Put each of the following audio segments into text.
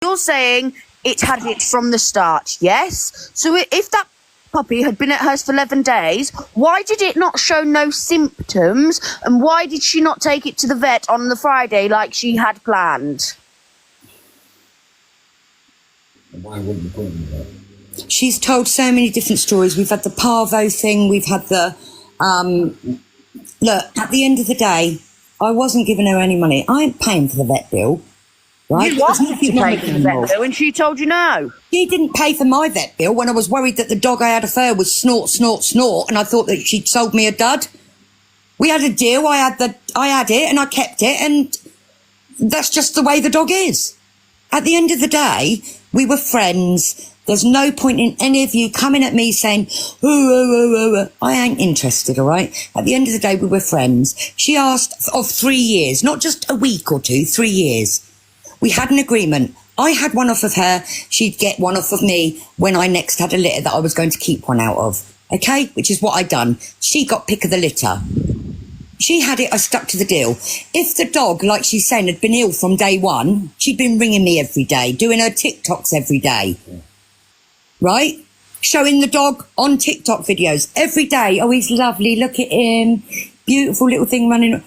You're saying it had it from the start, yes? So if that puppy had been at hers for 11 days, why did it not show no symptoms? And why did she not take it to the vet on the Friday like she had planned? Why wouldn't you put it in the vet? She's told so many different stories. We've had the parvo thing. We've had the... look, at the end of the day, I wasn't giving her any money. I ain't paying for the vet bill. Right? You wanted to pay for the vet bill and she told you no. She didn't pay for my vet bill when I was worried that the dog I had off her was snort, snort, snort, and I thought that she'd sold me a dud. We had a deal. I had it and I kept it, and that's just the way the dog is. At the end of the day, we were friends. There's no point in any of you coming at me saying, I ain't interested, all right? At the end of the day, we were friends. She asked of 3 years, not just a week or two, 3 years. We had an agreement. I had one off of her. She'd get one off of me when I next had a litter that I was going to keep one out of. Okay? Which is what I'd done. She got pick of the litter. She had it, I stuck to the deal. If the dog, like she's saying, had been ill from day one, she'd been ringing me every day, doing her TikToks every day. Right? Showing the dog on TikTok videos every day. Oh, he's lovely. Look at him. Beautiful little thing running.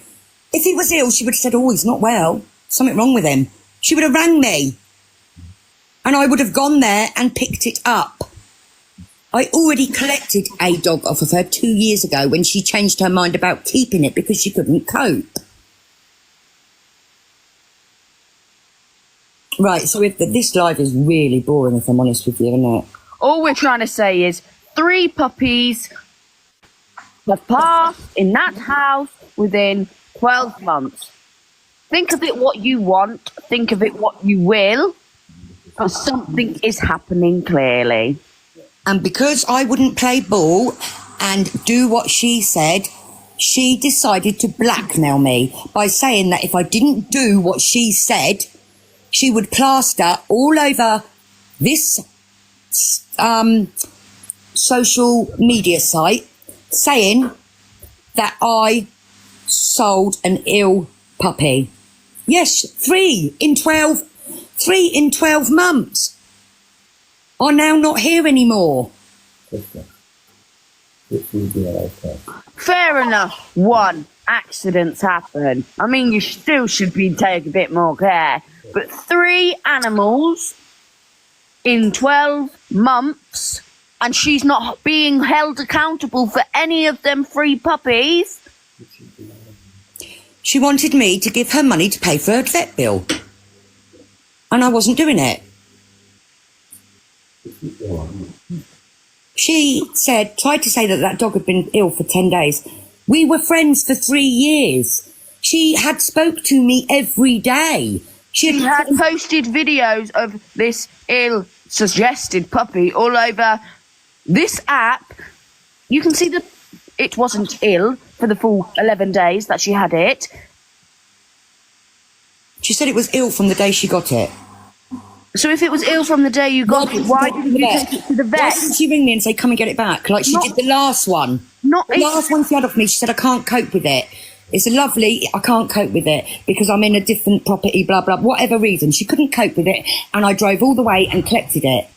If he was ill, she would have said, oh, he's not well. Something wrong with him. She would have rang me. And I would have gone there and picked it up. I already collected a dog off of her 2 years ago when she changed her mind about keeping it because she couldn't cope. Right, so if this live is really boring, if I'm honest with you, isn't it? All we're trying to say is 3 puppies have passed in that house within 12 months. Think of it what you want. Think of it what you will. But something is happening clearly. And because I wouldn't play ball and do what she said, she decided to blackmail me by saying that if I didn't do what she said, she would plaster all over this social media site saying that I sold an ill puppy. Yes, 3 in 12 months are now not here anymore. Fair enough. 1, accidents happen. I mean, you still should be taking a bit more care. But 3 animals in 12 months, and she's not being held accountable for any of them 3 puppies. She wanted me to give her money to pay for her vet bill. And I wasn't doing it. She tried to say that dog had been ill for 10 days. We were friends for 3 years. She had spoke to me every day. She had posted videos of this ill suggested puppy all over this app. You can see that it wasn't ill for the full 11 days that she had it. She said it was ill from the day she got it. So if it was ill from the day you got it, why didn't you take it to the vet? Why didn't she ring me and say, come and get it back? Like she did the last one. The last one she had off me, she said, I can't cope with it. It's lovely, I can't cope with it because I'm in a different property, blah, blah, whatever reason. She couldn't cope with it, and I drove all the way and collected it.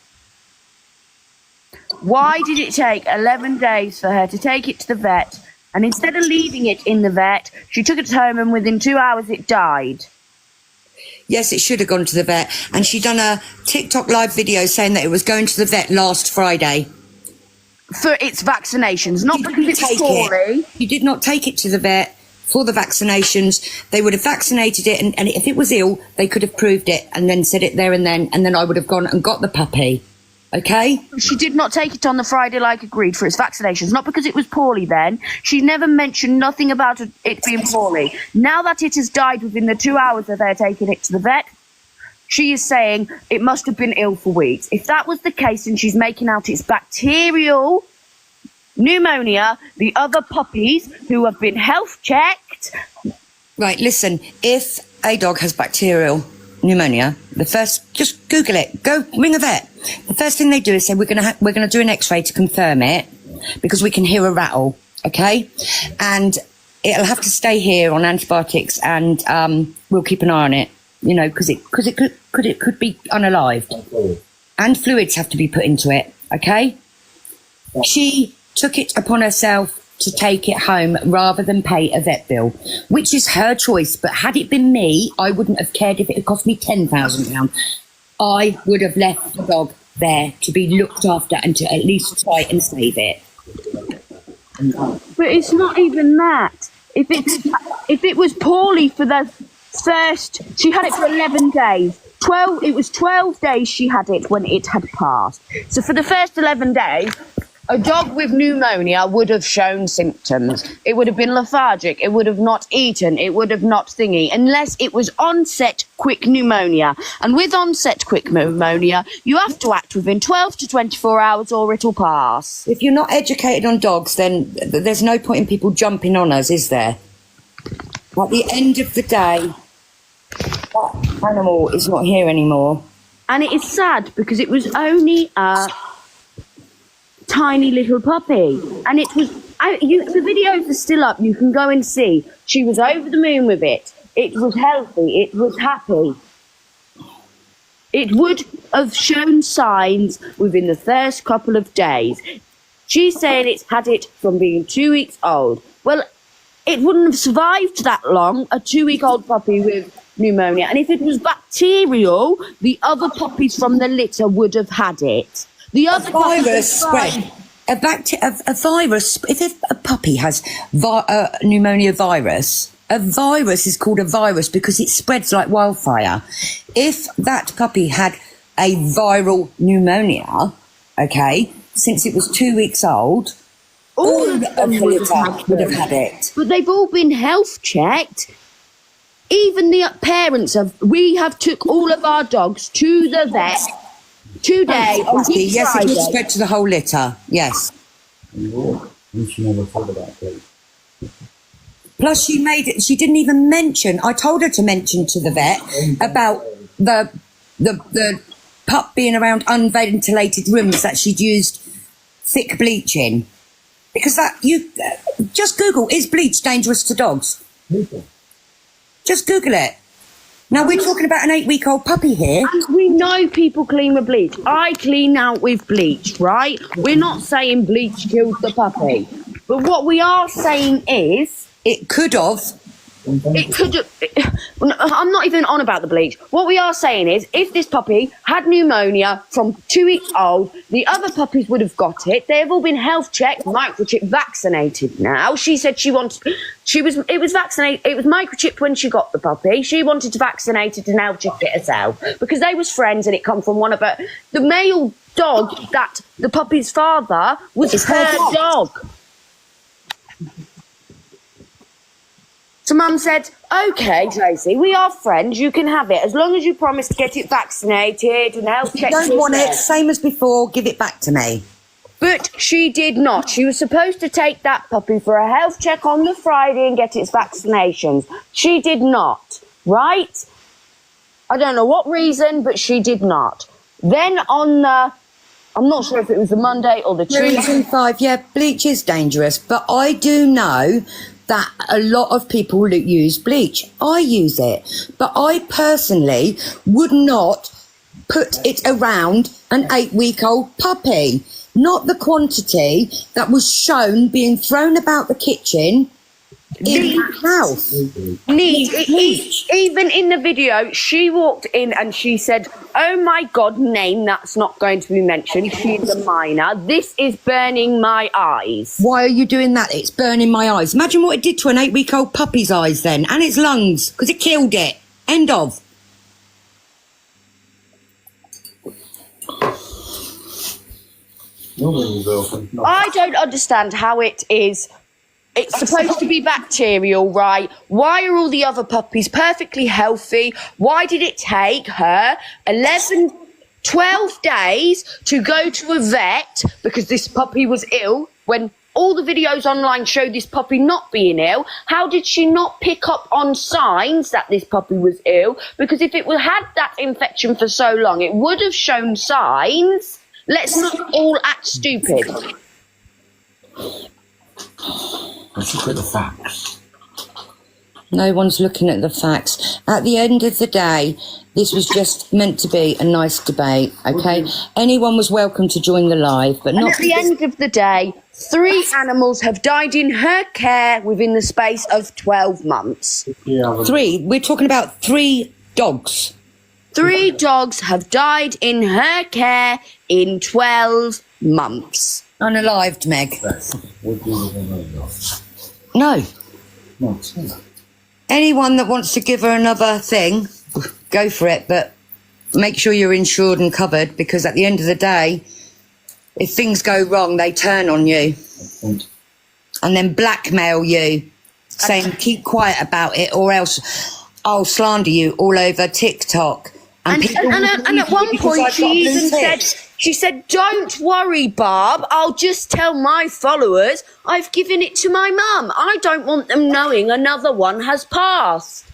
Why did it take 11 days for her to take it to the vet, and instead of leaving it in the vet, she took it home and within 2 hours it died? Yes, it should have gone to the vet, and she done a TikTok live video saying that it was going to the vet last Friday. For its vaccinations, not because it's poorly. She did not take it to the vet for the vaccinations. They would have vaccinated it, and if it was ill, they could have proved it and then said it there and then I would have gone and got the puppy. Okay? She did not take it on the Friday like agreed for its vaccinations, not because it was poorly then. She never mentioned nothing about it being poorly. Now that it has died within the 2 hours of her taking it to the vet, she is saying it must have been ill for weeks. If that was the case and she's making out it's bacterial pneumonia, the other puppies who have been health checked... Right, listen, if a dog has bacterial pneumonia, just Google it, go ring a vet. The first thing they do is say, we're gonna do an x-ray to confirm it because we can hear a rattle, okay? And it'll have to stay here on antibiotics and we'll keep an eye on it. you know, because it could be unalived. And fluids have to be put into it, okay? She took it upon herself to take it home rather than pay a vet bill, which is her choice. But had it been me, I wouldn't have cared if it had cost me £10,000. I would have left the dog there to be looked after and to at least try and save it. But it's not even that. If it was poorly for the first, she had it for 11 days. It was 12 days she had it when it had passed. So for the first 11 days, a dog with pneumonia would have shown symptoms. It would have been lethargic. It would have not eaten. It would have not thingy, unless it was onset quick pneumonia. And with onset quick pneumonia, you have to act within 12 to 24 hours or it'll pass. If you're not educated on dogs, then there's no point in people jumping on us, is there? At the end of the day, that animal is not here anymore. And it is sad because it was only a tiny little puppy, and it was the videos are still up, you can go and see. She was over the moon with it. It was healthy, it was happy. It would have shown signs within the first couple of days. She's saying it's had it from being 2 weeks old. Well, it wouldn't have survived that long, a 2-week-old puppy with pneumonia. And if it was bacterial, the other puppies from the litter would have had it. The other virus spread. A virus. If a puppy has pneumonia virus, a virus is called a virus because it spreads like wildfire. If that puppy had a viral pneumonia, okay, since it was 2 weeks old, all of them would have had it. But they've all been health checked. Even the parents we have took all of our dogs to the vet today on Good yes, Friday. it would spread to the whole litter. Yes. Plus, she didn't even mention. I told her to mention to the vet about the pup being around unventilated rooms that she'd used thick bleach in, because just Google, is bleach dangerous to dogs? Just Google it. Now, we're talking about an 8-week-old puppy here. And we know people clean with bleach. I clean out with bleach, right? We're not saying bleach killed the puppy. But what we are saying is... It could have. It could have... I'm not even on about the bleach. What we are saying is, if this puppy had pneumonia from 2 weeks old, the other puppies would have got it. They have all been health checked, microchip vaccinated now. She said it was vaccinated. It was microchipped when she got the puppy. She wanted to vaccinate it and health check it herself because they was friends and it come from one of her. The male dog that the puppy's father was her dog. So Mum said, okay, Tracy, we are friends. You can have it as long as you promise to get it vaccinated and health checked. Don't want it, same as before, give it back to me. But she did not. She was supposed to take that puppy for a health check on the Friday and get its vaccinations. She did not, right? I don't know what reason, but she did not. Then I'm not sure if it was the Monday or the Tuesday. 3 and 5, yeah, bleach is dangerous, but I do know that a lot of people use bleach. I use it, but I personally would not put it around an 8-week-old puppy. Not the quantity that was shown being thrown about the kitchen in the house. Even in the video, she walked in and she said, oh my God, name that's not going to be mentioned. She's a minor. This is burning my eyes. Why are you doing that? It's burning my eyes. Imagine what it did to an 8-week-old puppy's eyes then, and its lungs, because it killed it. End of. I don't understand how it is. It's supposed to be bacterial, right? Why are all the other puppies perfectly healthy? Why did it take her 12 days to go to a vet because this puppy was ill when all the videos online show this puppy not being ill? How did she not pick up on signs that this puppy was ill? Because if it had that infection for so long, it would have shown signs. Let's not all act stupid. Let's look at the facts. No one's looking at the facts. At the end of the day, this was just meant to be a nice debate, okay? Anyone was welcome to join the live, but And not... at the end of the day, 3 animals have died in her care within the space of 12 months. 3, we're talking about 3 dogs. 3 dogs have died in her care in 12 months. Unalived, Meg. What do you know? No. No, it's not. Anyone that wants to give her another thing, go for it, but make sure you're insured and covered, because at the end of the day, if things go wrong, they turn on you and then blackmail you, saying keep quiet about it or else I'll slander you all over TikTok. And at one point she said, don't worry, Barb, I'll just tell my followers I've given it to my mum. I don't want them knowing another one has passed.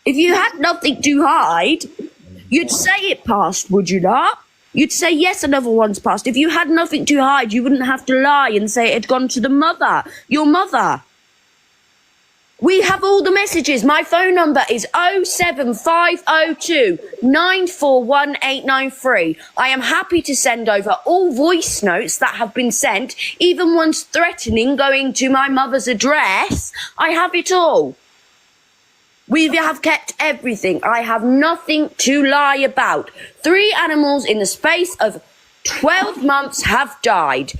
If you had nothing to hide, you'd say it passed, would you not? You'd say, yes, another one's passed. If you had nothing to hide, you wouldn't have to lie and say it had gone to the mother, your mother. We have all the messages. My phone number is 07502 941 893. I am happy to send over all voice notes that have been sent, even ones threatening going to my mother's address. I have it all. We have kept everything. I have nothing to lie about. 3 animals in the space of 12 months have died.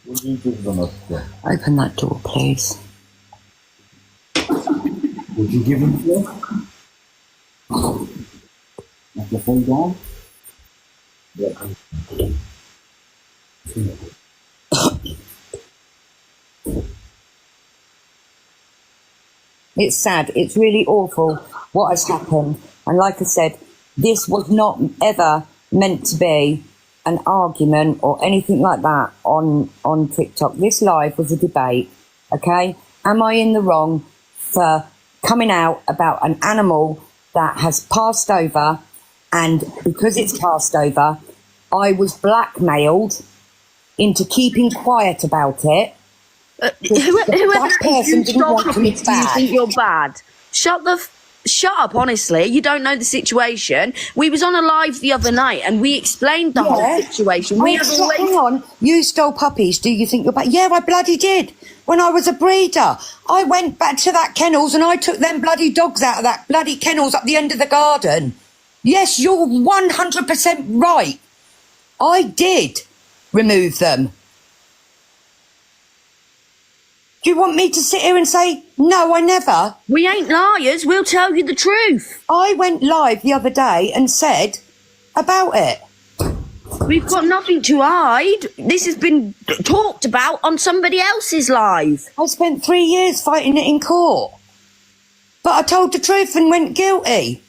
What do you give them up for? Open that door, please. Would you give him for? Like the phone down? Yeah. It's sad. It's really awful what has happened. And like I said, this was not ever meant to be an argument or anything like that on TikTok. This live was a debate, okay? Am I in the wrong for coming out about an animal that has passed over, and because it's passed over, I was blackmailed into keeping quiet about it? Whoever person didn't want to be do you bad. think you're bad? Shut up, honestly. You don't know the situation. We was on a live the other night and we explained the whole situation. We have so always... hang on. You stole puppies. Do you think you're bad? Yeah, I bloody did. When I was a breeder, I went back to that kennels and I took them bloody dogs out of that bloody kennels up the end of the garden. Yes, you're 100% right. I did remove them. Do you want me to sit here and say, no, I never? We ain't liars. We'll tell you the truth. I went live the other day and said about it. We've got nothing to hide. This has been talked about on somebody else's live. I spent 3 years fighting it in court. But I told the truth and went guilty.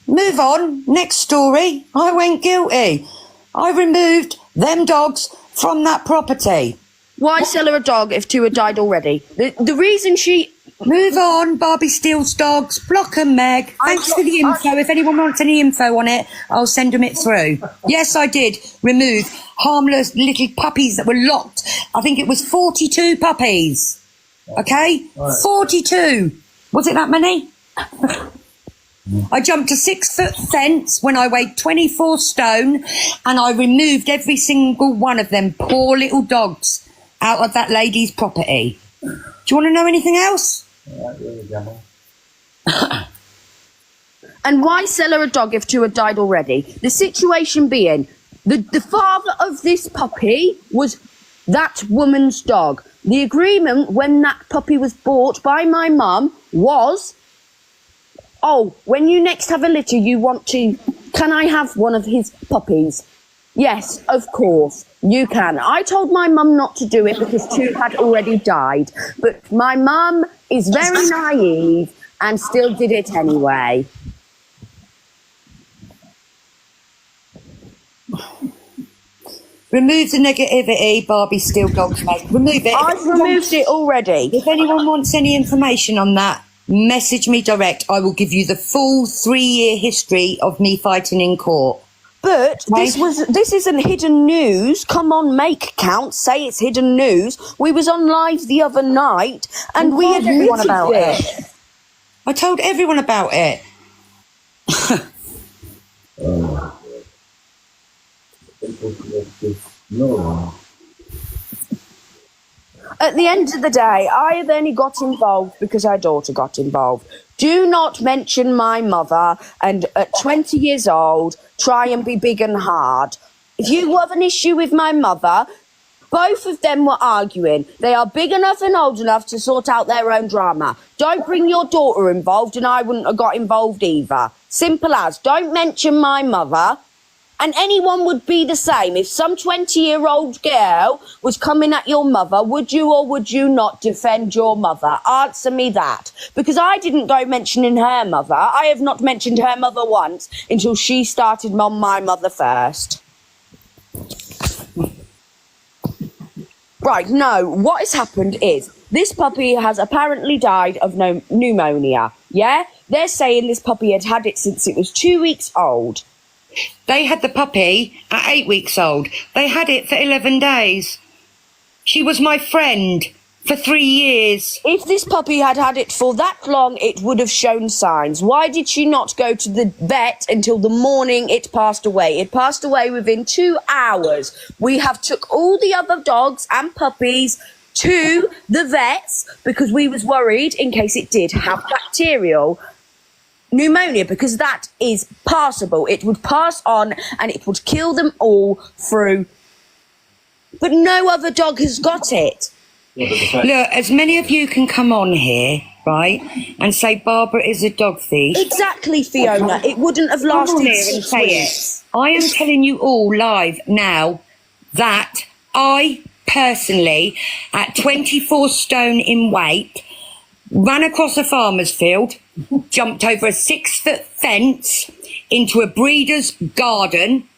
Move on. Next story. I went guilty. I removed them dogs from that property. Why sell her a dog if 2 had died already? The reason she... Move on, Barbie steals dogs. Block 'em, Meg. Thanks for the info. If anyone wants any info on it, I'll send them it through. Yes, I did remove harmless little puppies that were locked. I think it was 42 puppies. Okay? 42. Was it that many? I jumped a 6-foot fence when I weighed 24 stone and I removed every single one of them poor little dogs out of that lady's property. Do you want to know anything else? And why sell her a dog if 2 had died already? The situation being, the father of this puppy was that woman's dog. The agreement when that puppy was bought by my mum was, oh, when you next have a litter, you want to, can I have one of his puppies? Yes, of course, you can. I told my mum not to do it because 2 had already died. But my mum is very naive and still did it anyway. Remove the negativity, Barbie steal dogs, mate. Remove it. I've removed it already. If anyone wants any information on that, message me direct. I will give you the full 3-year history of me fighting in court. But Right. this isn't hidden news. Come on, make count. Say it's hidden news. We was on live the other night, and we had everyone admitted about it. it. I told everyone about it. No. At the end of the day, I have only got involved because our daughter got involved. Do not mention my mother, and at 20 years old, try and be big and hard. If you have an issue with my mother, both of them were arguing. They are big enough and old enough to sort out their own drama. Don't bring your daughter involved, and I wouldn't have got involved either. Simple as. Don't mention my mother. And anyone would be the same. If some 20-year-old girl was coming at your mother, would you or would you not defend your mother? Answer me that. Because I didn't go mentioning her mother. I have not mentioned her mother once until she started on my mother first. Right, no, what has happened is this puppy has apparently died of pneumonia, yeah? They're saying this puppy had had it since it was 2 weeks old. They had the puppy at 8 weeks old. They had it for 11 days. She was my friend for 3 years. If this puppy had had it for that long, it would have shown signs. Why did she not go to the vet until the morning it passed away? It passed away within 2 hours. We have took all the other dogs and puppies to the vets because we was worried in case it did have bacterial pneumonia, because that is passable. It would pass on and it would kill them all through. But no other dog has got it. Look, as many of you can come on here, right, and say Barbara is a dog thief. Exactly, Fiona. It wouldn't have Come on lasted here and 6 say weeks. it. I am telling you all live now that I personally, at 24 stone in weight, ran across a farmer's field, jumped over a 6-foot fence into a breeder's garden.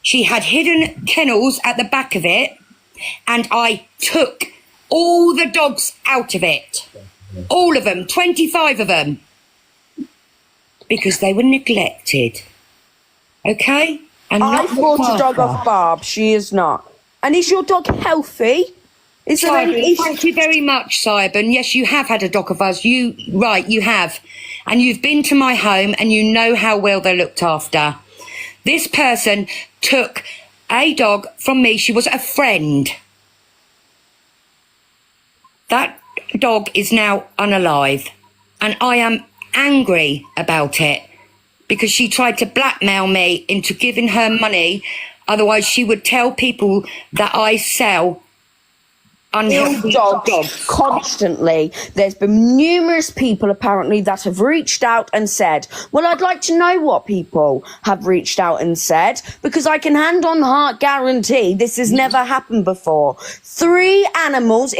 She had hidden kennels at the back of it, and I took all the dogs out of it. All of them, 25 of them, because they were neglected. Okay? And I not bought looked a dog after. off Barb. She is not. And is your dog healthy? Is there any Simon, issue? thank you very much, Simon. Yes, you have had a dog of us. You have. And you've been to my home and you know how well they're looked after. This person took a dog from me. She was a friend. That dog is now unalive. And I am angry about it because she tried to blackmail me into giving her money. Otherwise, she would tell people that I sell unhealthy Dogs constantly. There's been numerous people apparently that have reached out and said, well, I'd like to know what people have reached out and said, because I can hand on heart guarantee this has never happened before. 3 dogs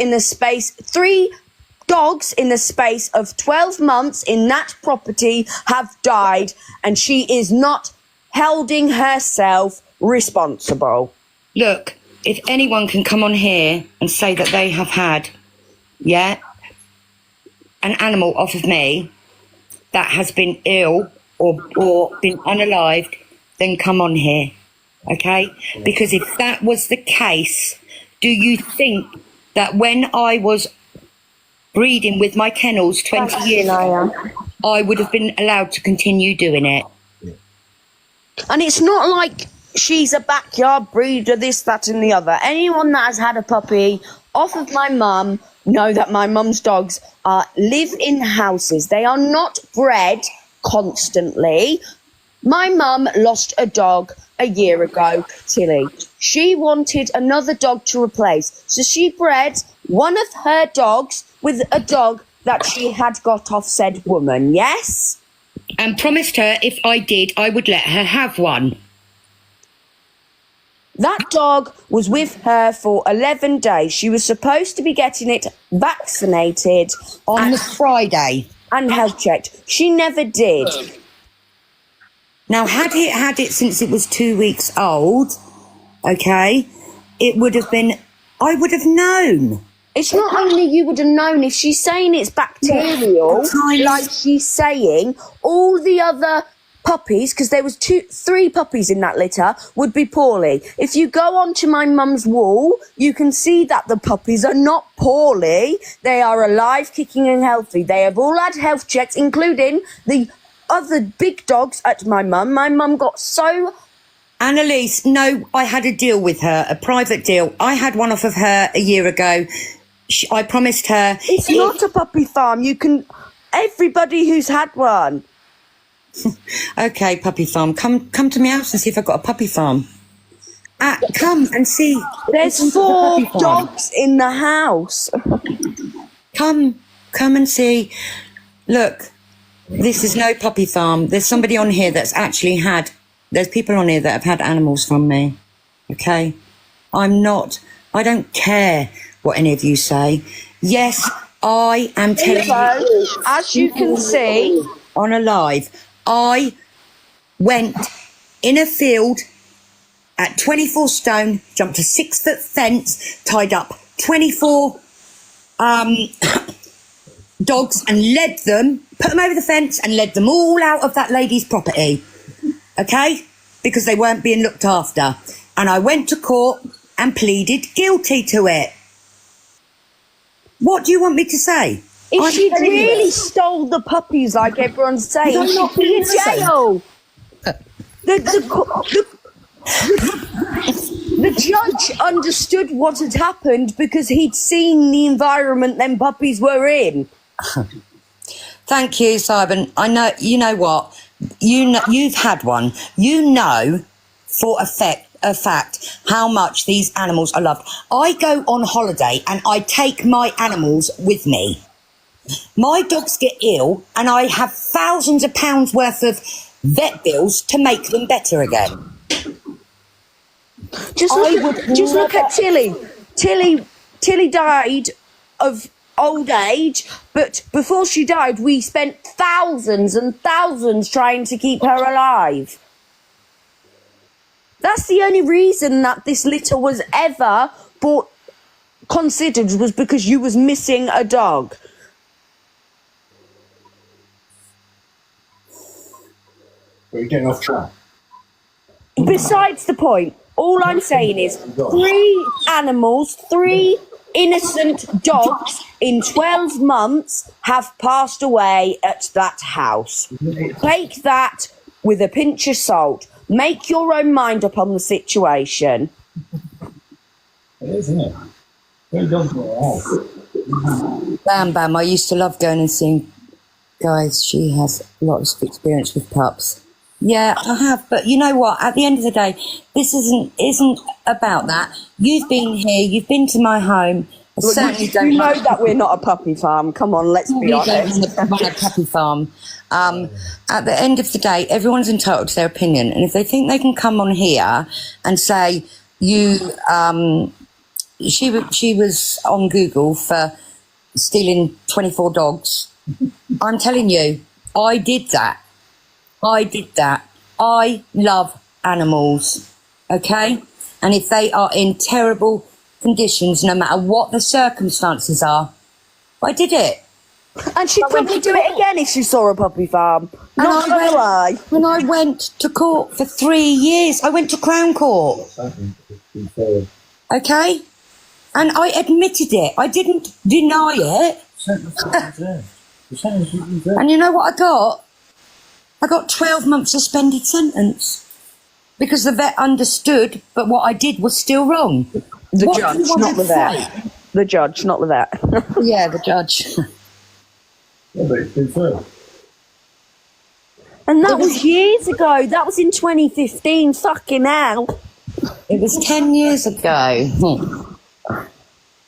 in the space of 12 months in that property have died, and she is not holding herself responsible. Look, if anyone can come on here and say that they have had, an animal off of me that has been ill or been unalived, then come on here, okay? Because if that was the case, do you think that when I was breeding with my kennels 20 years ago, I would have been allowed to continue doing it? And it's not like she's a backyard breeder, this, that, and the other. Anyone that has had a puppy off of my mum know that my mum's dogs live in houses. They are not bred constantly. My mum lost a dog a year ago, Tilly. She wanted another dog to replace. So she bred one of her dogs with a dog that she had got off said woman, yes? And promised her if I did, I would let her have one. That dog was with her for 11 days. She was supposed to be getting it vaccinated On the Friday. and health checked. She never did. Now, had it had it since it was 2 weeks old, okay, it would have been, I would have known. It's not only you would have known, if she's saying it's bacterial, Yeah. like she's saying, all the other puppies, because there was 3 puppies in that litter, would be poorly. If you go onto my mum's wall, you can see that the puppies are not poorly. They are alive, kicking and healthy. They have all had health checks, including the other big dogs at my mum. My mum got so... Annalise, no, I had a deal with her, a private deal. I had one off of her a year ago. I promised her... It's not a puppy farm. You can... Everybody who's had one. Okay, puppy farm. Come to my house and see if I've got a puppy farm. Come and see. There's 4 dogs in the house. Come and see. Look, this is no puppy farm. There's somebody on here that's actually had... There's people on here that have had animals from me. Okay? I don't care what any of you say. Yes, I am telling you... As you can see... On a live, I went in a field at 24 stone, jumped a 6-foot fence, tied up 24 dogs and led them, put them over the fence and led them all out of that lady's property. Okay? Because they weren't being looked after. And I went to court and pleaded guilty to it. What do you want me to say? If she really stole the puppies like everyone's saying, I'm not she'd be in being jail. The judge understood what had happened because he'd seen the environment them puppies were in. Thank you, Simon. I know, you know what? You've had one. You know for a fact how much these animals are loved. I go on holiday and I take my animals with me. My dogs get ill and I have thousands of pounds worth of vet bills to make them better again. Just look at Tilly. Tilly died of old age, but before she died, we spent thousands and thousands trying to keep her alive. That's the only reason that this litter was ever considered, was because you was missing a dog. We're getting off track. Besides the point, all I'm saying is 3 animals, 3 innocent dogs in 12 months have passed away at that house. Take that with a pinch of salt. Make your own mind up on the situation. It is, isn't it? 3 dogs in the house. Bam Bam, I used to love going and seeing guys. She has lots of experience with pups. Yeah, I have, but you know what? At the end of the day, this isn't about that. You've been here, you've been to my home. I certainly don't You know that we're not a puppy farm. Come on, let's be honest. run a puppy farm. At the end of the day, everyone's entitled to their opinion, and if they think they can come on here and say she was on Google for stealing 24 dogs, I'm telling you, I did that. I love animals, okay? And if they are in terrible conditions, no matter what the circumstances are, I did it. And she'd probably do it again if she saw a puppy farm. Not gonna lie. When I went to court for 3 years, I went to Crown Court, okay? And I admitted it. I didn't deny it. And you know what I got? I got 12 months suspended sentence because the vet understood, but what I did was still wrong. The What do judge, you want not me the to vet. say? The judge, not the vet. Yeah, the judge. Yeah, but it's been fair. And that was years ago. That was in 2015. Fucking hell. It was 10 years ago.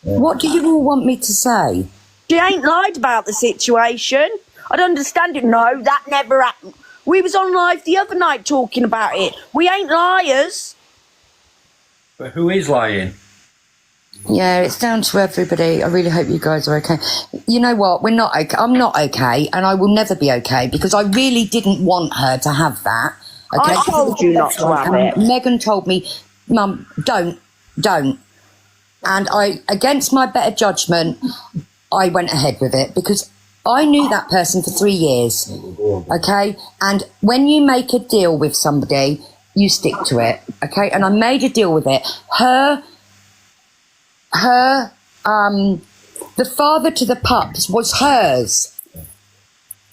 What do you all want me to say? She ain't lied about the situation. I don't understand it. No, that never happened. We was on live the other night talking about it. We ain't liars. But who is lying? Yeah, it's down to everybody. I really hope you guys are okay. You know what? We're not okay. I'm not okay, and I will never be okay because I really didn't want her to have that. Okay? I told you not to have it. Megan told me, Mum, don't. And I, against my better judgment, I went ahead with it because I knew that person for 3 years, okay? And when you make a deal with somebody, you stick to it, okay? And I made a deal with it. The father to the pups was hers.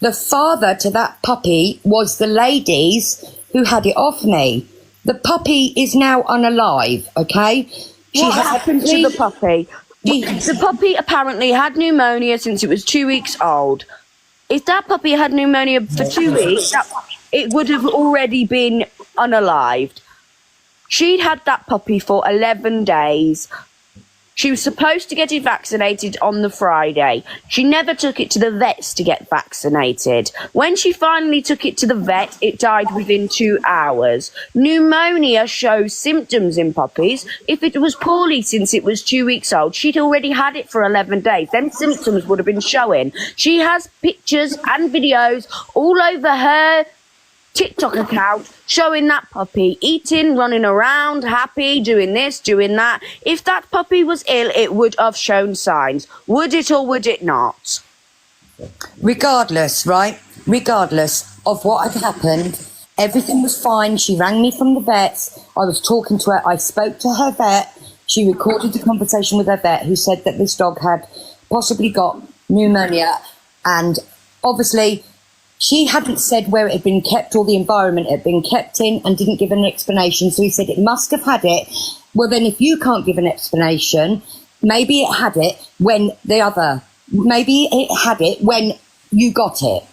The father to that puppy was the lady's who had it off me. The puppy is now unalive, okay? What happened to the puppy? The puppy apparently had pneumonia since it was 2 weeks old. If that puppy had pneumonia for 2 weeks, it would have already been unalived. She'd had that puppy for 11 days. She was supposed to get it vaccinated on the Friday. She never took it to the vets to get vaccinated. When she finally took it to the vet, it died within 2 hours. Pneumonia shows symptoms in puppies. If it was poorly since it was 2 weeks old, she'd already had it for 11 days. Then symptoms would have been showing. She has pictures and videos all over her TikTok account showing that puppy eating, running around, happy, doing this, doing that. If that puppy was ill, it would have shown signs. Would it or would it not? Regardless, right? Regardless of what had happened, everything was fine. She rang me from the vets. I was talking to her. I spoke to her vet. She recorded the conversation with her vet, who said that this dog had possibly got pneumonia, and obviously she hadn't said where it had been kept or the environment it had been kept in, and didn't give an explanation. So he said it must have had it. Well, then if you can't give an explanation, maybe it had it when maybe it had it when you got it.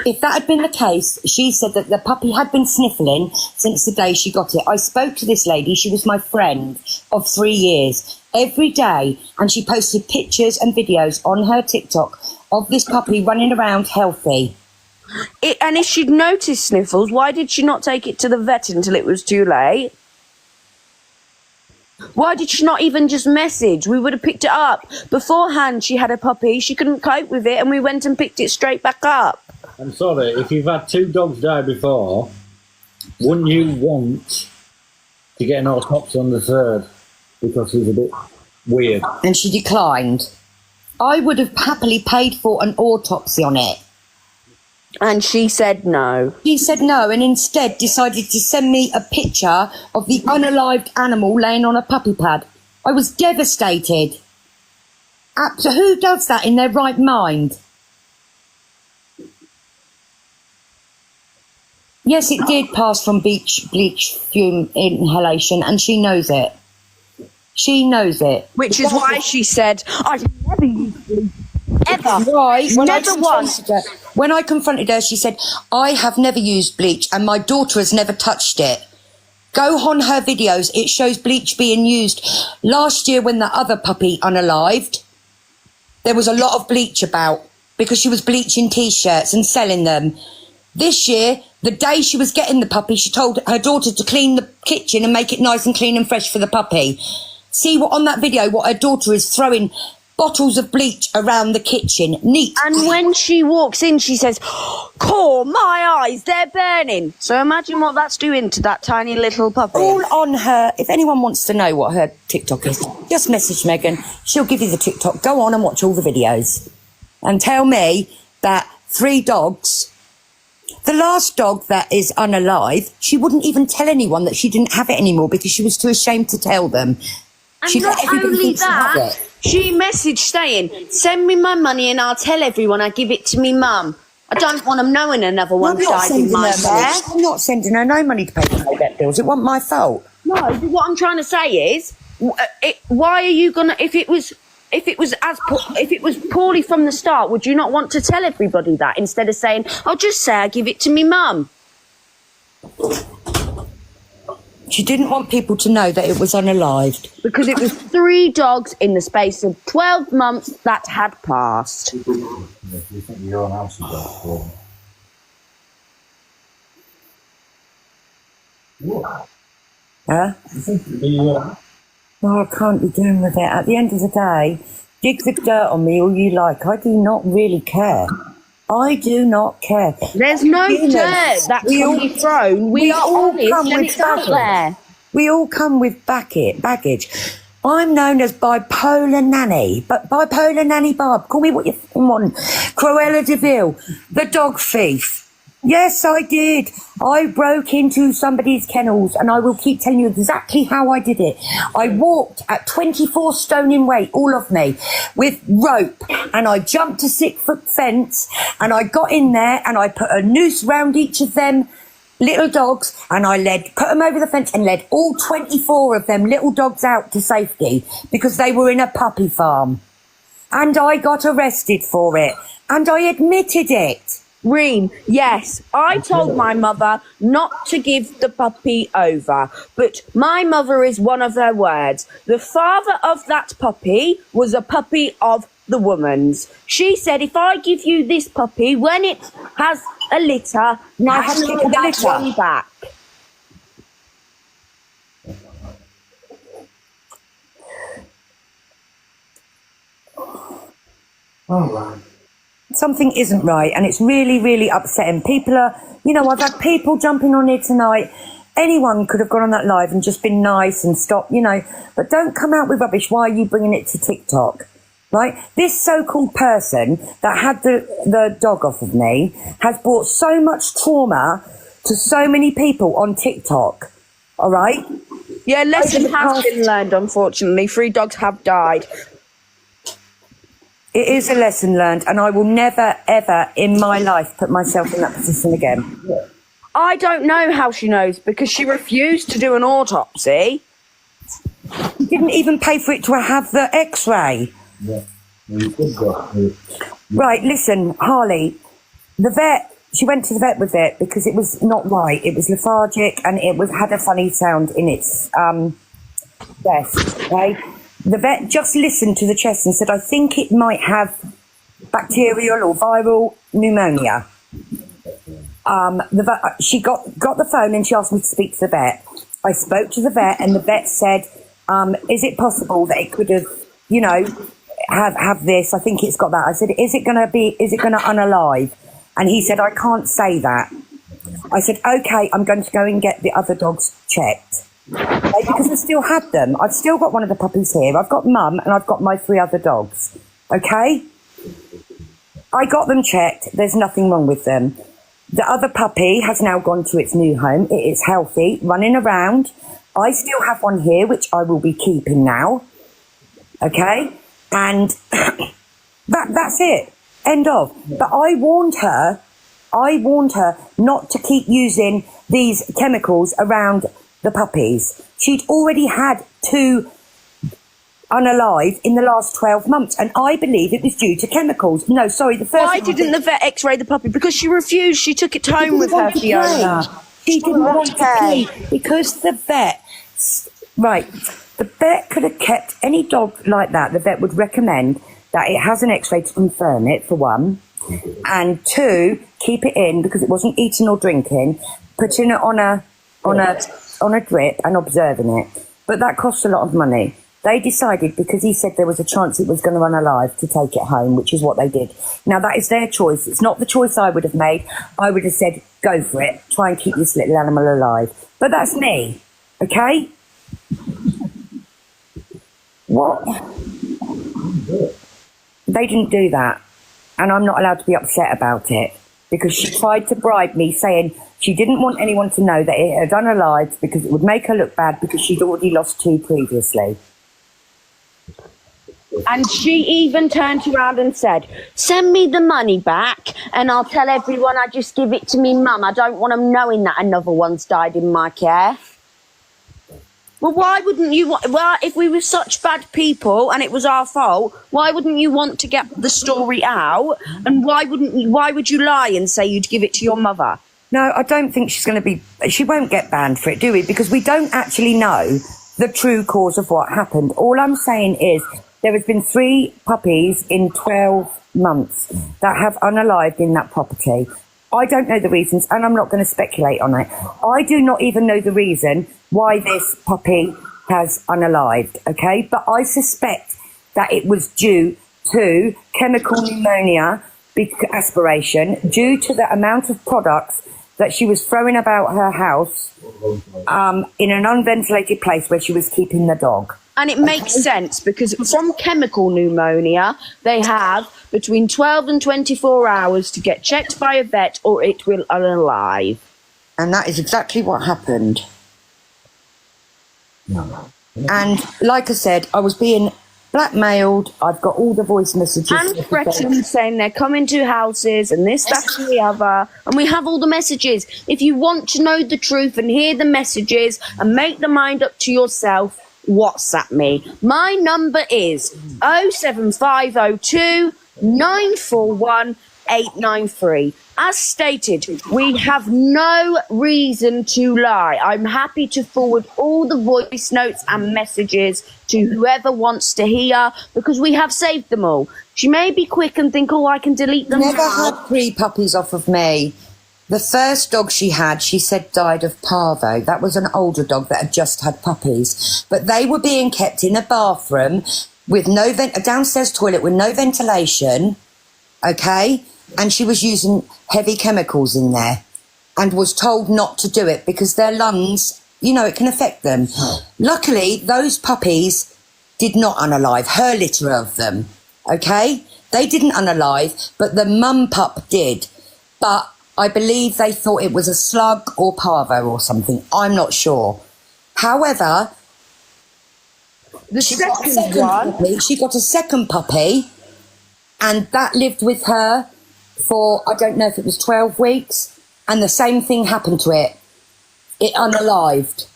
If that had been the case, she said that the puppy had been sniffling since the day she got it. I spoke to this lady. She was my friend of 3 years. Every day, and she posted pictures and videos on her TikTok of this puppy running around healthy. And if she'd noticed sniffles, why did she not take it to the vet until it was too late? Why did she not even just message? We would have picked it up. Beforehand, she had a puppy. She couldn't cope with it, and we went and picked it straight back up. I'm sorry, if you've had 2 dogs die before, wouldn't you want to get an autopsy on the third? Because he's a bit weird. And she declined. I would have happily paid for an autopsy on it. And she said no. She said no, and instead decided to send me a picture of the unalived animal laying on a puppy pad. I was devastated. Who does that in their right mind? Yes, it did pass from bleach fume inhalation, and she knows it. She knows it. Which is why she said, I've never used bleach. Ever. Right. When I once. confronted her, she said, I have never used bleach and my daughter has never touched it. Go on her videos. It shows bleach being used. Last year when the other puppy unalived, there was a lot of bleach about because she was bleaching T-shirts and selling them. This year, the day she was getting the puppy, she told her daughter to clean the kitchen and make it nice and clean and fresh for the puppy. See what on that video, what her daughter is throwing bottles of bleach around the kitchen, neat. And when she walks in, she says, Core, my eyes, they're burning. So imagine what that's doing to that tiny little puppy. All on her. If anyone wants to know what her TikTok is, just message Megan. She'll give you the TikTok. Go on and watch all the videos. And tell me that 3 dogs, the last dog that is unalive, she wouldn't even tell anyone that she didn't have it anymore because she was too ashamed to tell them. And She not let everybody only think she had that, it. she messaged saying, send me my money and I'll tell everyone I give it to me mum. I don't want them knowing another one died in my care. I'm not sending her no money to pay for my vet bills. It wasn't my fault. No, but what I'm trying to say is, why are you gonna? If it was poorly from the start, would you not want to tell everybody that instead of saying, "I'll just say I give it to me mum"? She didn't want people to know that it was unalived. Because it was 3 dogs in the space of 12 months that had passed. You think your own house is dog? Huh? You think it'd be your Oh, I can't be doing with it. At the end of the day, dig the dirt on me all you like. I do not really care. I do not care. There's no Humans, dirt that can be thrown. We are all honest come and with it's out baggage. there. We all come with baggage. I'm known as Bipolar Nanny, but Bipolar Nanny Barb, call me what you want. Cruella de Vil, the dog thief. Yes, I did. I broke into somebody's kennels, and I will keep telling you exactly how I did it. I walked at 24 stone in weight, all of me, with rope, and I jumped a 6-foot fence, and I got in there, and I put a noose round each of them little dogs, and I put them over the fence and led all 24 of them little dogs out to safety because they were in a puppy farm. And I got arrested for it, and I admitted it. Reem, yes, I told my mother not to give the puppy over, but my mother is one of her words. The father of that puppy was a puppy of the woman's. She said, if I give you this puppy, when it has a litter, I have to give that one back. Something isn't right, and it's really, really upsetting. People are, I've had people jumping on here tonight. Anyone could have gone on that live and just been nice and stopped, but don't come out with rubbish. Why are you bringing it to TikTok? Right? This so-called person that had the dog off of me has brought so much trauma to so many people on TikTok. All right? Yeah, lesson has been learned, unfortunately. 3 dogs have died. It is a lesson learned, and I will never, ever in my life put myself in that position again. I don't know how she knows because she refused to do an autopsy. She didn't even pay for it to have the x-ray. Yeah. You could go. Right, listen, Harley, the vet, she went to the vet with it because it was not right. It was lethargic and it had a funny sound in its chest, okay? The vet just listened to the chest and said, I think it might have bacterial or viral pneumonia. She got the phone and she asked me to speak to the vet. I spoke to the vet and the vet said, is it possible that it could have, have this? I think it's got that. I said, is it going to unalive? And he said, I can't say that. I said, okay, I'm going to go and get the other dogs checked. Okay, because I still had them. I've still got one of the puppies here. I've got Mum and I've got my 3 other dogs. Okay? I got them checked. There's nothing wrong with them. The other puppy has now gone to its new home. It is healthy, running around. I still have one here, which I will be keeping now. Okay? And that's it. End of. But I warned her not to keep using these chemicals around the puppies. She'd already had 2 unalive in the last 12 months, and I believe it was due to chemicals. No, sorry, the first Why didn't the vet x-ray the puppy? Because she refused. She took it home with her, Fiona. She didn't want to play because the vet, right, the vet could have kept any dog like that. The vet would recommend that it has an x-ray to confirm it, for 1, and 2, keep it in because it wasn't eating or drinking, putting it on a drip and observing it. But that costs a lot of money. They decided, because he said there was a chance it was going to run alive, to take it home, which is what they did. Now, that is their choice. It's not the choice I would have made. I would have said, go for it. Try and keep this little animal alive. But that's me. Okay? What? They didn't do that. And I'm not allowed to be upset about it. Because she tried to bribe me, saying she didn't want anyone to know that it had unalived because it would make her look bad because she'd already lost 2 previously. And she even turned around and said, send me the money back and I'll tell everyone I just give it to me mum. I don't want them knowing that another one's died in my care. Well, why wouldn't you want... Well, if we were such bad people and it was our fault, why wouldn't you want to get the story out? And why would you lie and say you'd give it to your mother? No, I don't think she's going to be... She won't get banned for it, do we? Because we don't actually know the true cause of what happened. All I'm saying is there has been 3 puppies in 12 months that have unalived in that property. I don't know the reasons, and I'm not going to speculate on it. I do not even know the reason why this puppy has unalived, okay? But I suspect that it was due to chemical pneumonia, aspiration, due to the amount of products that she was throwing about her house in an unventilated place where she was keeping the dog. And it makes sense because from chemical pneumonia, they have between 12 and 24 hours to get checked by a vet or it will unalive. And that is exactly what happened. And like I said, I was being blackmailed. I've got all the voice messages. And threatened, saying they're coming to houses and this, that, and the other. And we have all the messages. If you want to know the truth and hear the messages and make the mind up to yourself, WhatsApp me. My number is 07502 941 893. As stated, we have no reason to lie. I'm happy to forward all the voice notes and messages to whoever wants to hear because we have saved them all. She may be quick and think, oh, I can delete them Never now. had 3 puppies off of me. The first dog she had, she said, died of parvo. That was an older dog that had just had puppies. But they were being kept in a bathroom with a downstairs toilet with no ventilation, okay? And she was using heavy chemicals in there and was told not to do it because their lungs, it can affect them. Luckily, those puppies did not unalive, her litter of them, okay? They didn't unalive, but the mum pup did. But I believe they thought it was a slug or parvo or something. I'm not sure. However, she got a second puppy and that lived with her for, I don't know if it was 12 weeks, and the same thing happened to it. It unalived.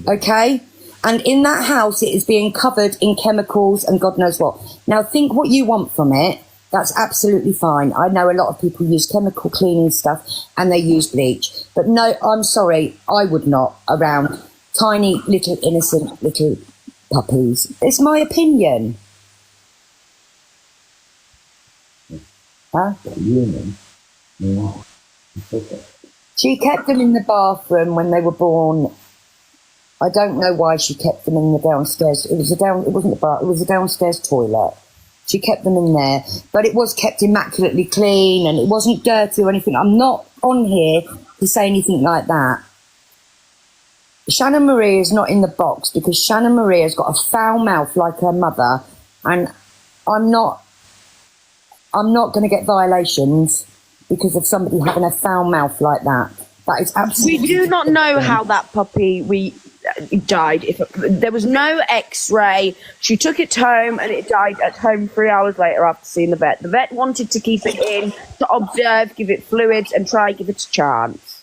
Okay? And in that house, it is being covered in chemicals and God knows what. Now, think what you want from it. That's absolutely fine. I know a lot of people use chemical cleaning stuff and they use bleach. But no, I'm sorry, I would not around tiny, little, innocent, little puppies. It's my opinion. Huh? She kept them in the bathroom when they were born. I don't know why she kept them in the downstairs. It was a downstairs toilet. She kept them in there, but it was kept immaculately clean and it wasn't dirty or anything. I'm not on here to say anything like that. Shannon Marie is not in the box because Shannon Marie has got a foul mouth like her mother, and I'm not going to get violations because of somebody having a foul mouth like that. That is absolutely... We do not know how that puppy died. There was no x-ray. She took it home and it died at home 3 hours later after seeing the vet. The vet wanted to keep it in to observe, give it fluids and try give it a chance.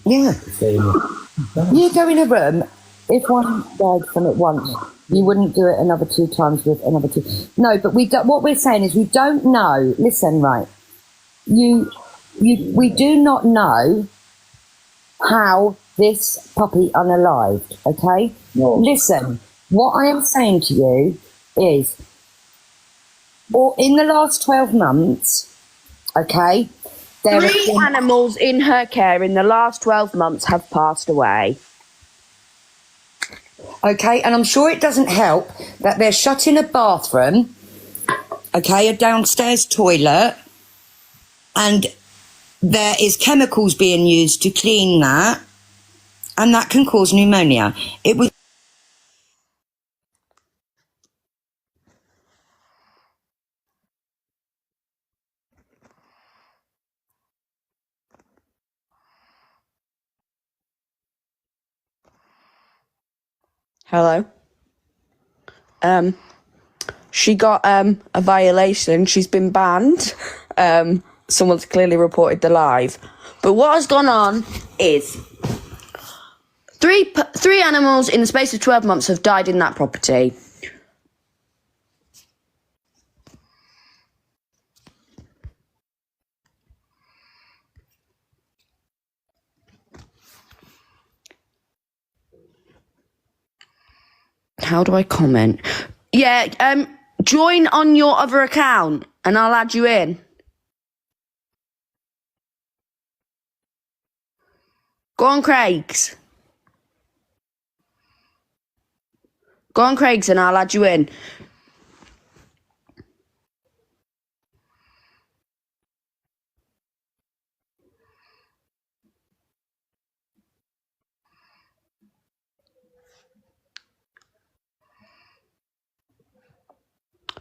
Yeah. You go in a room, if one died from it once, you wouldn't do it another 2 times with another 2. No, but what we're saying is we don't know. Listen, right. We do not know how this puppy unalived, okay? No. Listen, what I am saying to you is, in the last 12 months, okay, there 3 animals in her care in the last 12 months have passed away. Okay, and I'm sure it doesn't help that they're shut in a bathroom, okay, a downstairs toilet, and there is chemicals being used to clean that, and that can cause pneumonia. It was... Hello? She got a violation. She's been banned. Someone's clearly reported the live. But what has gone on is three animals in the space of 12 months have died in that property. How do I comment? Yeah, join on your other account and I'll add you in. Go on Craig's. Go on Craig's and I'll add you in.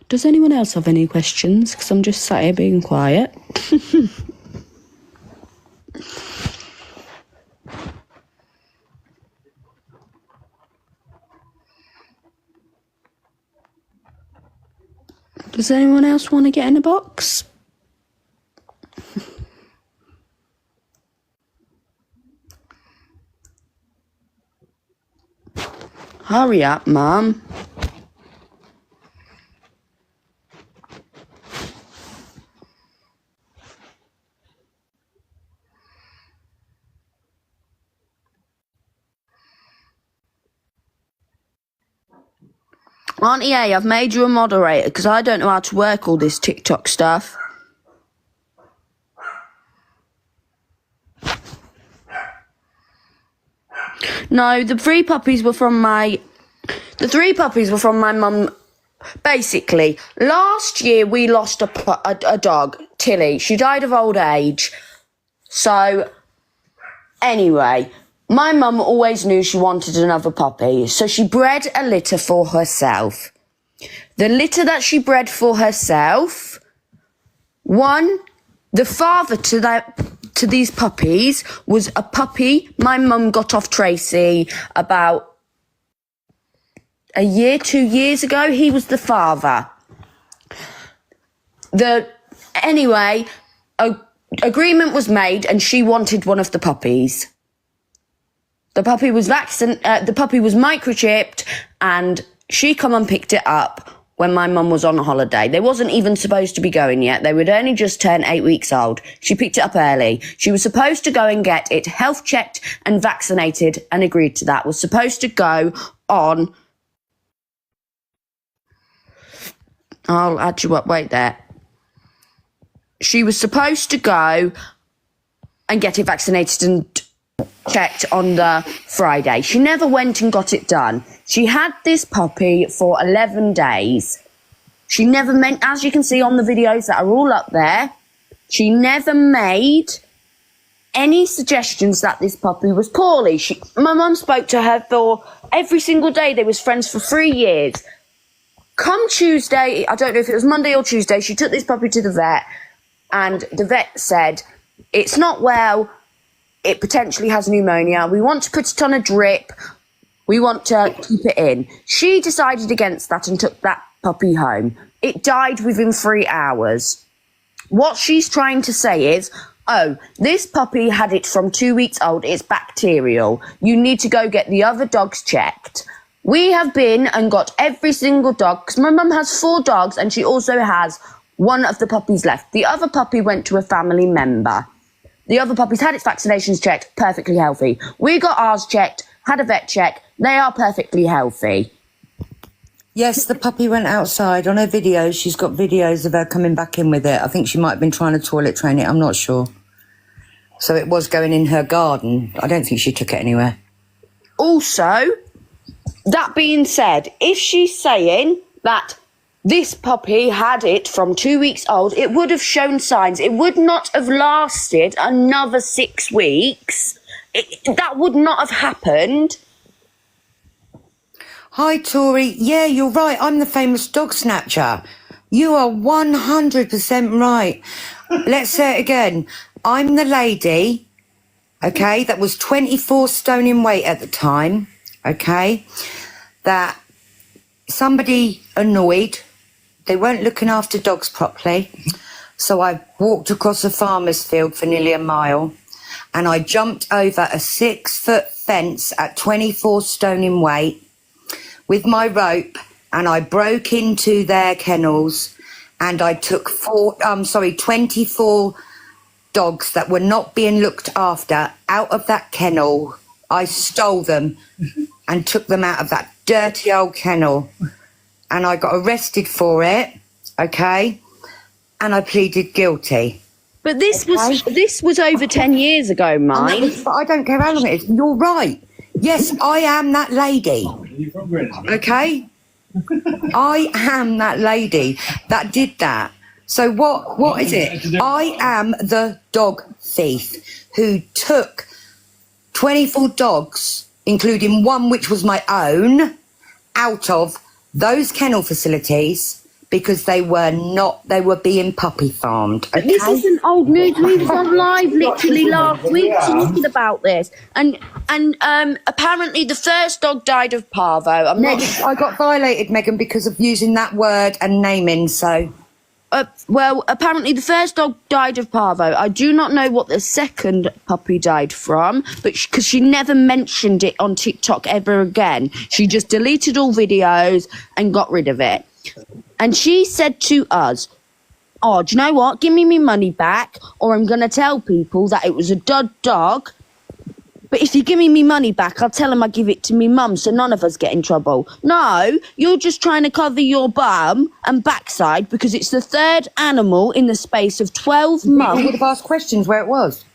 Does anyone else have any questions? Because I'm just sat here being quiet. Does anyone else want to get in a box? Hurry up, Mum. Auntie A, I've made you a moderator because I don't know how to work all this TikTok stuff. No, the three puppies were from my mum. Basically, last year we lost a dog, Tilly. She died of old age. So, anyway, my mum always knew she wanted another puppy, so she bred a litter for herself. The litter that she bred for herself, the father to these puppies was a puppy my mum got off Tracy about 2 years ago. He was the father. Agreement was made and she wanted one of the puppies. The puppy was microchipped and she come and picked it up when my mum was on holiday. They wasn't even supposed to be going yet. They would only just turn 8 weeks old. She picked it up early. She was supposed to go and get it health checked and vaccinated and agreed to that. Was supposed to go on... I'll add you up, wait there. She was supposed to go and get it vaccinated and checked on the Friday. She never went and got it done. She had this puppy for 11 days. She never as you can see on the videos that are all up there, she never made any suggestions that this puppy was poorly. My mum spoke to her for every single day. They was friends for 3 years. Come Tuesday, I don't know if it was Monday or Tuesday, she took this puppy to the vet and the vet said, it's not well, it potentially has pneumonia, we want to put it on a drip, we want to keep it in. She decided against that and took that puppy home. It died within 3 hours. What she's trying to say is, oh, this puppy had it from 2 weeks old, it's bacterial, you need to go get the other dogs checked. We have been and got every single dog, because my mum has 4 dogs and she also has one of the puppies left. The other puppy went to a family member. The other puppies had its vaccinations checked, perfectly healthy. We got ours checked, had a vet check, they are perfectly healthy. Yes, the puppy went outside. On her videos, she's got videos of her coming back in with it. I think she might have been trying to toilet train it, I'm not sure. So it was going in her garden. I don't think she took it anywhere. Also... that being said, if she's saying that this puppy had it from 2 weeks old, it would have shown signs. It would not have lasted another 6 weeks. That would not have happened. Hi, Tori. Yeah, you're right. I'm the famous dog snatcher. You are 100% right. Let's say it again. I'm the lady, okay, that was 24 stone in weight at the time. Okay, that somebody annoyed, they weren't looking after dogs properly, so I walked across a farmer's field for nearly a mile and I jumped over a 6-foot fence at 24 stone in weight with my rope and I broke into their kennels and I took 24 dogs that were not being looked after out of that kennel. I stole them and took them out of that dirty old kennel and I got arrested for it, okay, and I pleaded guilty. But this was over 10 years ago, mine. But I don't care how long it is. You're right. Yes, I am that lady, okay? I am that lady that did that. So what is it? I am the dog thief who took 24 dogs, including one which was my own, out of those kennel facilities because they were being puppy farmed. Okay? This isn't old news. We was on live literally last week talking about this, and apparently the first dog died of parvo. I got violated, Megan, because of using that word and naming. So, well, apparently the first dog died of parvo. I do not know what the second puppy died from, but because she never mentioned it on TikTok ever again, she just deleted all videos and got rid of it. And she said to us, "Oh, do you know what? Give me my money back, or I'm going to tell people that it was a dud dog. But if you give me my money back, I'll tell them I give it to me mum, so none of us get in trouble." No, you're just trying to cover your bum and backside because it's the third animal in the space of 12 I would months. have asked questions where it was.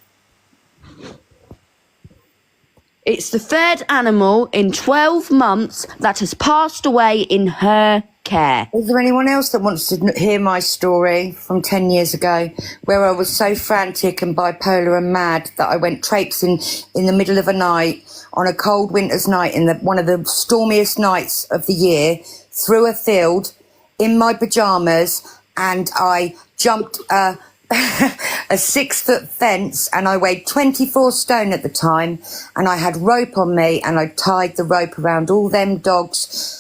It's the third animal in 12 months that has passed away in her care. Is there anyone else that wants to hear my story from 10 years ago, where I was so frantic and bipolar and mad that I went traipsing in the middle of a night on a cold winter's night in one of the stormiest nights of the year through a field in my pajamas, and I jumped a 6-foot fence, and I weighed 24 stone at the time, and I had rope on me, and I tied the rope around all them dogs'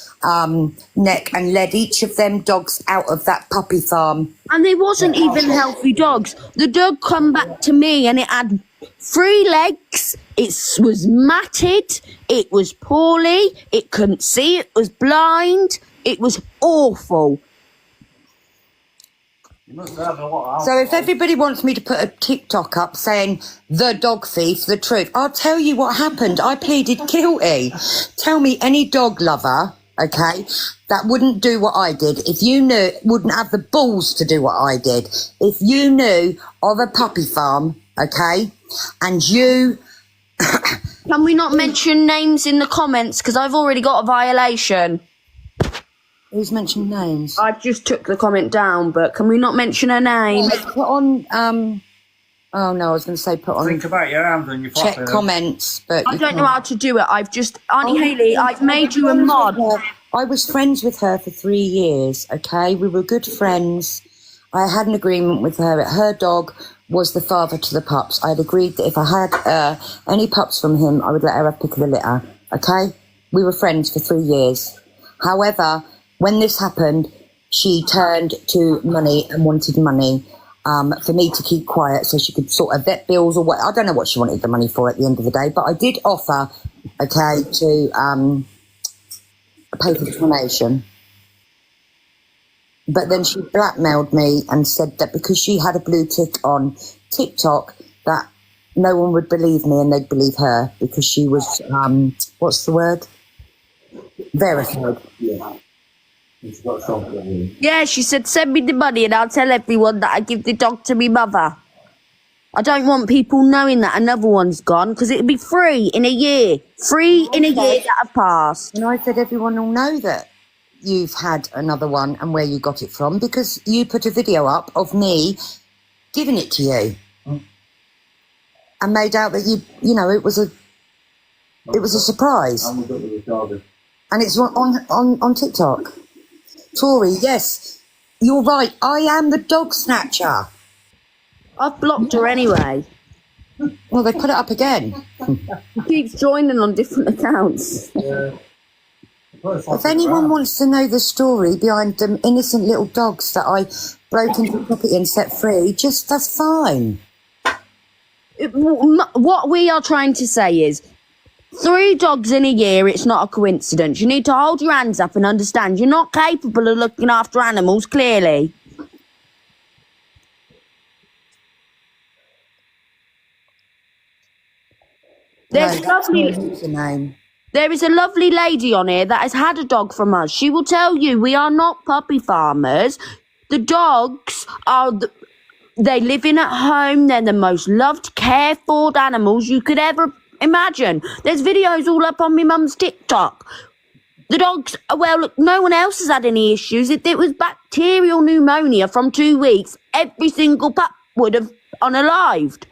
neck and led each of them dogs out of that puppy farm. And they wasn't even healthy dogs. The dog come back to me and it had 3 legs. It was matted. It was poorly. It couldn't see. It was blind. It was awful. So if everybody wants me to put a TikTok up saying the dog thief, the truth, I'll tell you what happened. I pleaded guilty. Tell me any dog lover, okay, that wouldn't do what I did. If you knew, wouldn't have the balls to do what I did. If you knew of a puppy farm, okay, and you... Can we not mention names in the comments? Because I've already got a violation. Who's mentioned names? I just took the comment down, but can we not mention her name? Put on, oh no, I was going to say put on... Think about your hands when you check comments, but... I don't know how to do it. I've just... Auntie Hayley, I've made you a mod. I was friends with her for 3 years, okay? We were good friends. I had an agreement with her. Her dog was the father to the pups. I had agreed that if I had any pups from him, I would let her have pick of the litter, okay? We were friends for 3 years. However, when this happened, she turned to money and wanted money for me to keep quiet so she could sort of vet bills or what. I don't know what she wanted the money for at the end of the day, but I did offer, okay, to pay for the cremation. But then she blackmailed me and said that because she had a blue tick on TikTok, that no one would believe me and they'd believe her because she was, what's the word? Verified. Yeah, she said, send me the money and I'll tell everyone that I give the dog to me mother. I don't want people knowing that another one's gone because it'll be free in a year. Free in a year that have passed. And I said everyone will know that you've had another one and where you got it from because you put a video up of me giving it to you and made out that you know it was a surprise. And it's on TikTok. Tori, yes, you're right. I am the dog snatcher. I've blocked her anyway. Well, they put it up again. She keeps joining on different accounts. If anyone wants to know the story behind them innocent little dogs that I broke into the property and set free, that's fine. What we are trying to say is 3 dogs in a year, it's not a coincidence. You need to hold your hands up and understand you're not capable of looking after animals, clearly. There is a lovely lady on here that has had a dog from us. She will tell you we are not puppy farmers. The dogs are... They live in at home. They're the most loved, cared for animals you could ever imagine. There's videos all up on my mum's TikTok. The dogs, well, look, no one else has had any issues. If it was bacterial pneumonia from 2 weeks, every single pup would have unalived.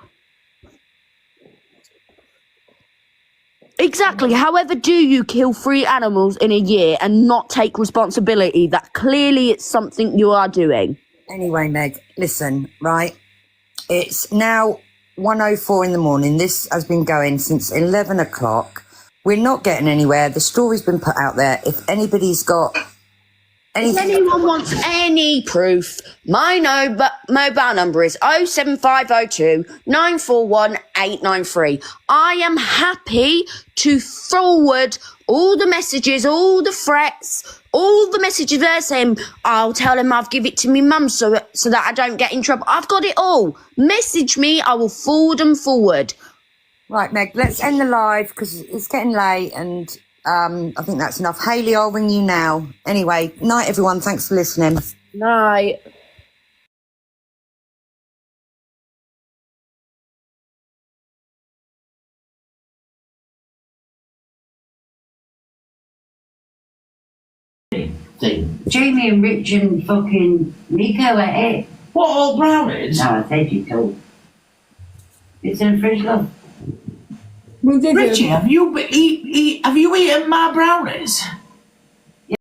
Exactly. However, do you kill 3 animals in a year and not take responsibility that clearly it's something you are doing? Anyway, Meg, listen, right? It's now 1:04 in the morning. This has been going since 11 o'clock. We're not getting anywhere. The story's been put out there. If anybody's got If anything... anyone wants any proof, my mobile number is 07502 941 893. I am happy to forward all the messages, all the threats, all the messages they're saying. I'll tell him I've give it to me mum so that I don't get in trouble. I've got it all. Message me, I will forward them forward. Right, Meg, let's end the live because it's getting late and I think that's enough. Hayley, I'll ring you now. Anyway, night, everyone. Thanks for listening. Night. thing. Jamie and Rich and fucking Nico ate it. What, all brownies? No, I said you told. It's in the fridge, love. Richie, have you eaten my brownies?